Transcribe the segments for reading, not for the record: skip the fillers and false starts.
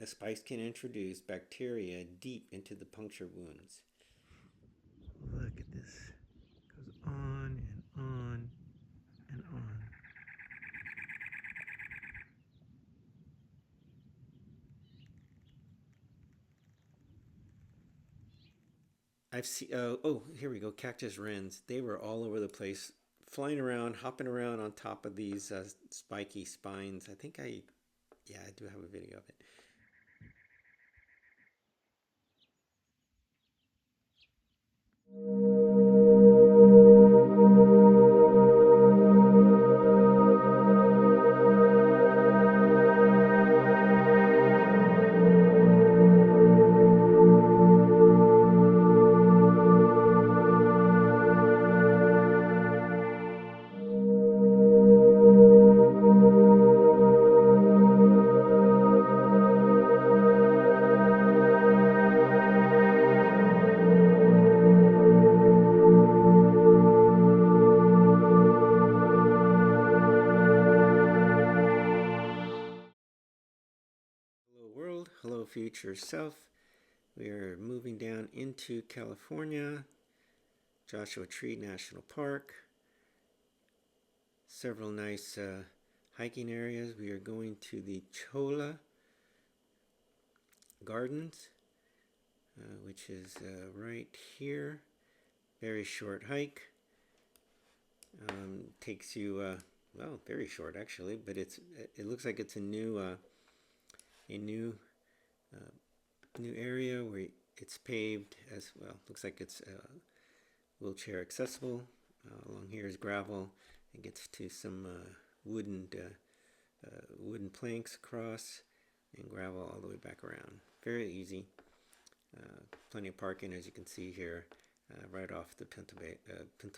The spikes can introduce bacteria deep into the punctured wounds. Look at this. It goes on and on and on. I've seen. Oh, here we go. Cactus wrens. They were all over the place, flying around, hopping around on top of these spiky spines. Yeah, I do have a video of it. Hello, world. Hello, future self. We are moving down into California, Joshua Tree National Park. Several nice hiking areas. We are going to the Cholla Gardens, which is right here. Very short hike. Takes you well, very short actually, but it looks like it's a new new area where it's paved as well. Looks like it's wheelchair accessible. Along here is gravel. It gets to some wooden planks across and gravel all the way back around. Very easy. Plenty of parking, as you can see here, right off the Pinto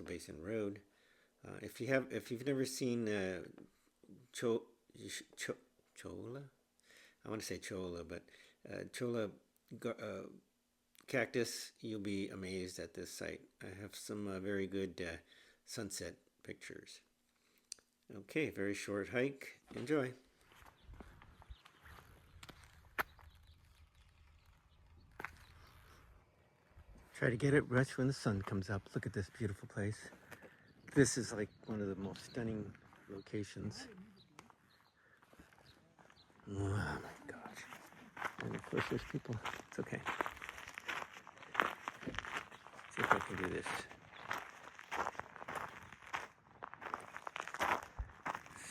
Basin Road. If you've never seen Cholla, I want to say Cholla, but Cholla Cactus, you'll be amazed at this site. I have some very good sunset pictures. Okay, very short hike. Enjoy. Try to get it right when the sun comes up. Look at this beautiful place. This is like one of the most stunning locations. Oh my gosh. And of course there's people. It's okay. See if I can do this.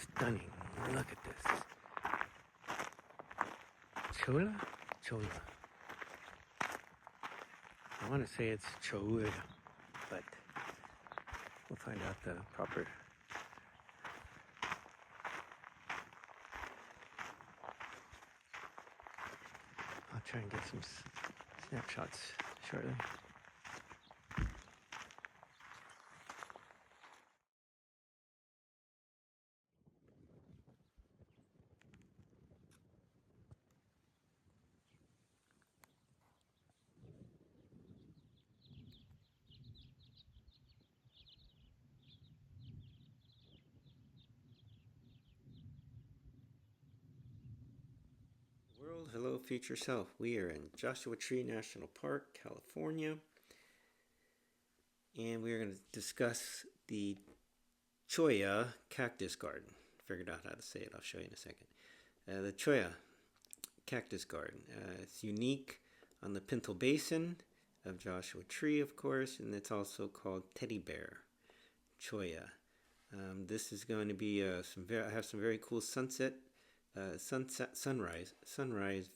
Stunning. Look at this. Cholla? Cholla. I want to say it's Cholla, but we'll find out the proper. I'll try and get some snapshots shortly. World, hello, future self. We are in Joshua Tree National Park, California, and we are going to discuss the Cholla Cactus Garden. Figured out how to say it. I'll show you in a second. The Cholla Cactus Garden. It's unique on the Pinto Basin of Joshua Tree, of course, and it's also called Teddy Bear Cholla. This is going to be I have some very cool sunrise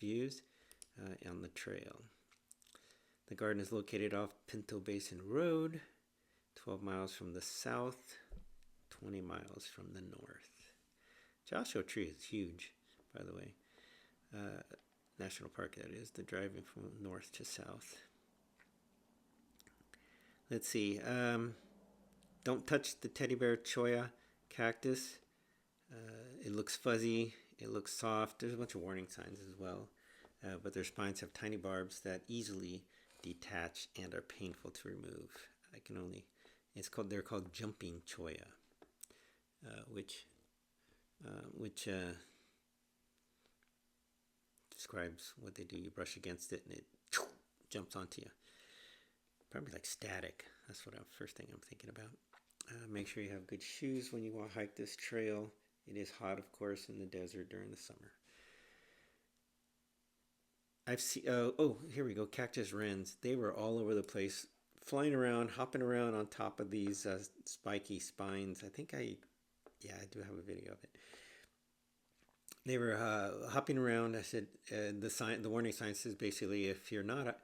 views on the trail. The garden is located off Pinto Basin Road, 12 miles from the south, 20 miles from the north. Joshua Tree is huge, by the way. National Park, that is, the driving from north to south. Let's see. Don't touch the teddy bear Cholla cactus. It looks fuzzy. It looks soft. There's a bunch of warning signs as well. But their spines have tiny barbs that easily detach and are painful to remove. They're called jumping Cholla, which describes what they do. You brush against it and it jumps onto you. Probably like static. That's what first thing I'm thinking about. Make sure you have good shoes when you hike this trail. It is hot, of course, in the desert during the summer. I've seen. Oh, here we go. Cactus wrens. They were all over the place, flying around, hopping around on top of these spiky spines. I do have a video of it. They were hopping around. I said the warning sign says basically if you're not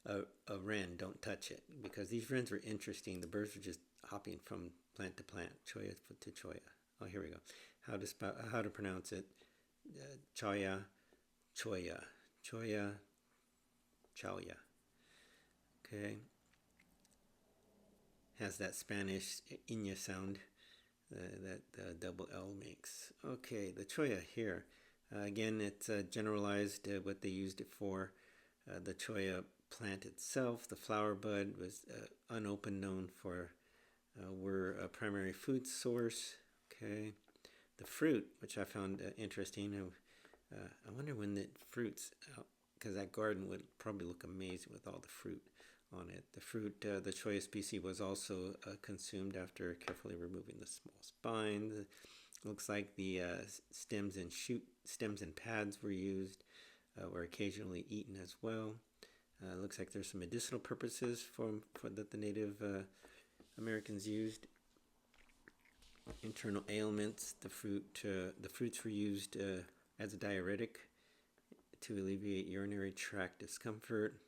a wren, don't touch it, because these wrens were interesting. The birds were just hopping from plant to plant, cholla to cholla. Oh, here we go. How to pronounce it? Cholla, cholla, cholla, cholla. Okay. Has that Spanish ñ sound that double L makes. Okay, the cholla here. Again, it's generalized what they used it for. The cholla plant itself, the flower bud, was unopened, known for were a primary food source. Okay, the fruit, which I found interesting. I wonder when the fruits, because that garden would probably look amazing with all the fruit on it. The fruit, the cholla species, was also consumed after carefully removing the small spines. It looks like the stems and pads were used, were occasionally eaten as well. Looks like there's some medicinal purposes for that the Native Americans used. Internal ailments. The fruits were used as a diuretic to alleviate urinary tract discomfort.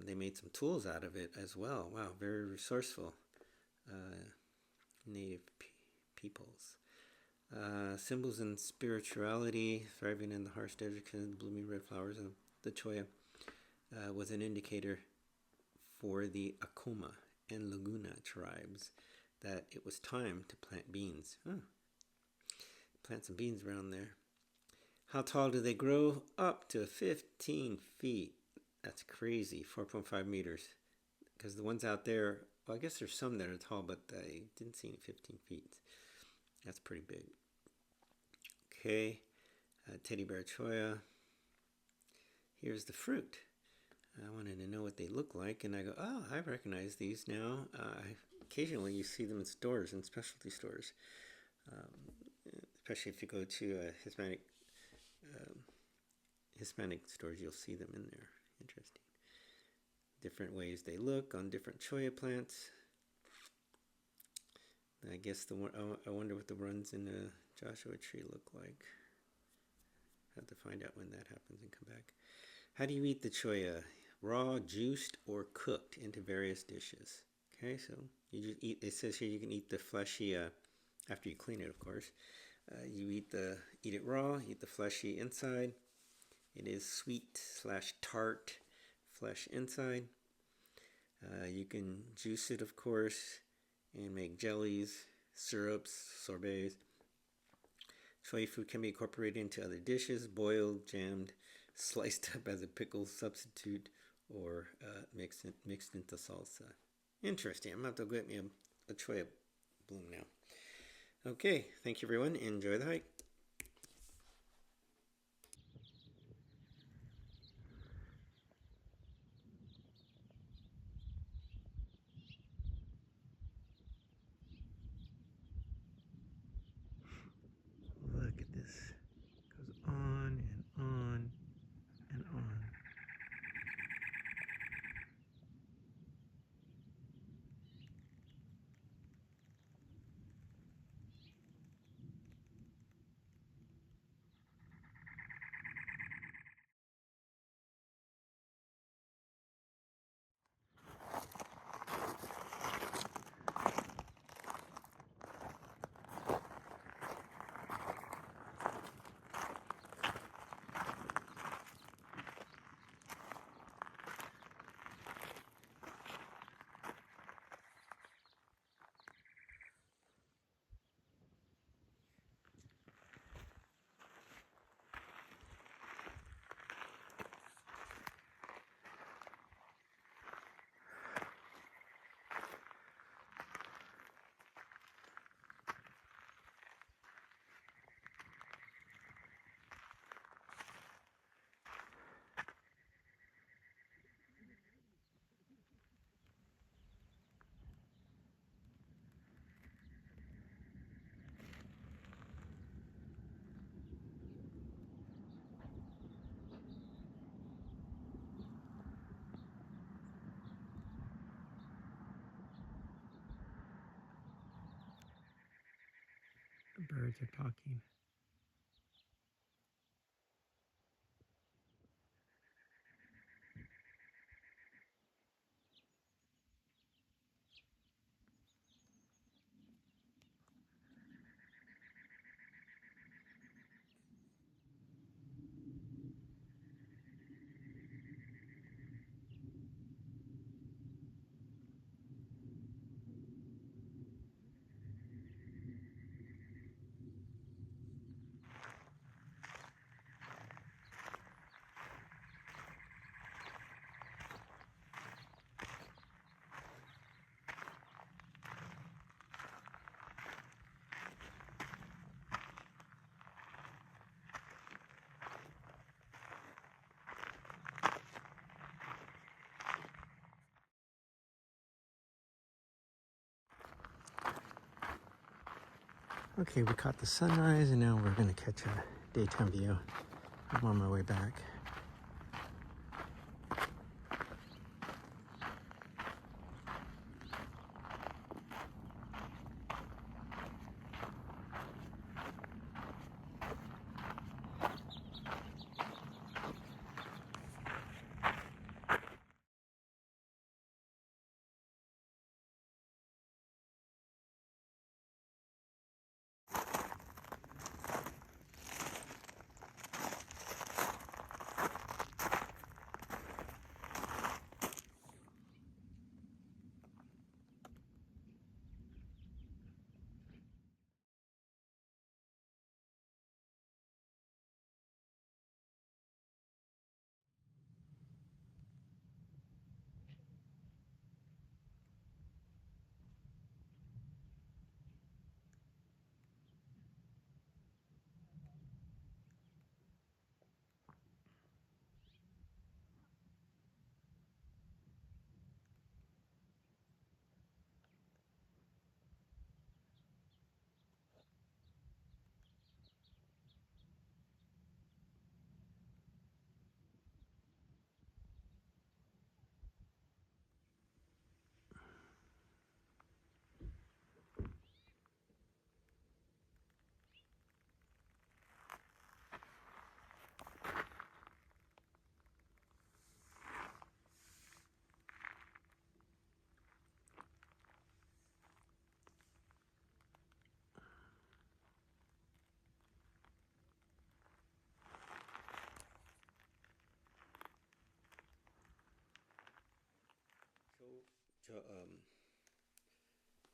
They made some tools out of it as well. Wow, very resourceful Native peoples. Symbols and spirituality, thriving in the harsh desert, the blooming red flowers of the cholla was an indicator for the Acoma and Laguna tribes that it was time to plant beans. Plant some beans around there. How tall do they grow? Up to 15 feet. That's crazy. 4.5 meters. Because the ones out there, well, I guess there's some that are tall, but I didn't see any 15 feet. That's pretty big. Okay. Teddy bear cholla. Here's the fruit. I wanted to know what they look like, and I go, oh, I recognize these now. Occasionally you see them in stores, in specialty stores. Especially if you go to Hispanic stores, you'll see them in there. Interesting. Different ways they look on different cholla plants. I guess I wonder what the runs in the Joshua tree look like. Have to find out when that happens and come back. How do you eat the cholla? Raw, juiced, or cooked into various dishes. Okay, so you just eat. It says here you can eat the fleshy after you clean it, of course. You eat it raw. Eat the fleshy inside. It is sweet / tart flesh inside. You can juice it, of course, and make jellies, syrups, sorbets. Cholla fruit can be incorporated into other dishes, boiled, jammed, sliced up as a pickle substitute, or mixed into salsa. Interesting. I'm going to have to get me a cholla bloom now. Okay, thank you everyone. Enjoy the hike. Look at this. It goes on and on and on. Birds are talking. Okay, we caught the sunrise and now we're going to catch a daytime view. I'm on my way back.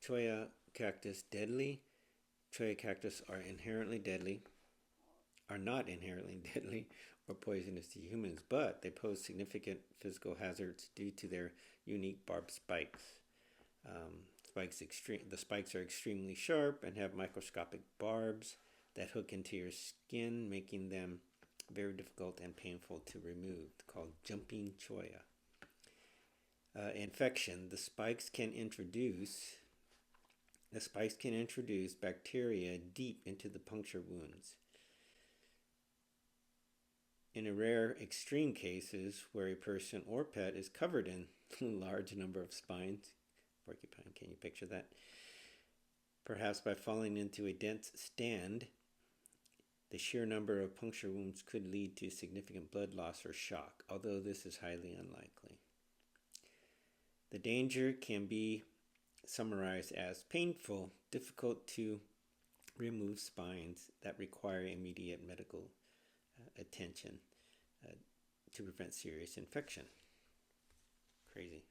Cholla cactus deadly. Cholla cactus are not inherently deadly or poisonous to humans, but they pose significant physical hazards due to their unique barbed spikes. The spikes are extremely sharp and have microscopic barbs that hook into your skin, making them very difficult and painful to remove, called jumping cholla. Infection. The spikes can introduce bacteria deep into the puncture wounds. In a rare extreme cases where a person or pet is covered in a large number of spines, porcupine, can you picture that? Perhaps by falling into a dense stand, the sheer number of puncture wounds could lead to significant blood loss or shock, although this is highly unlikely. The danger can be summarized as painful, difficult to remove spines that require immediate medical attention to prevent serious infection. Crazy.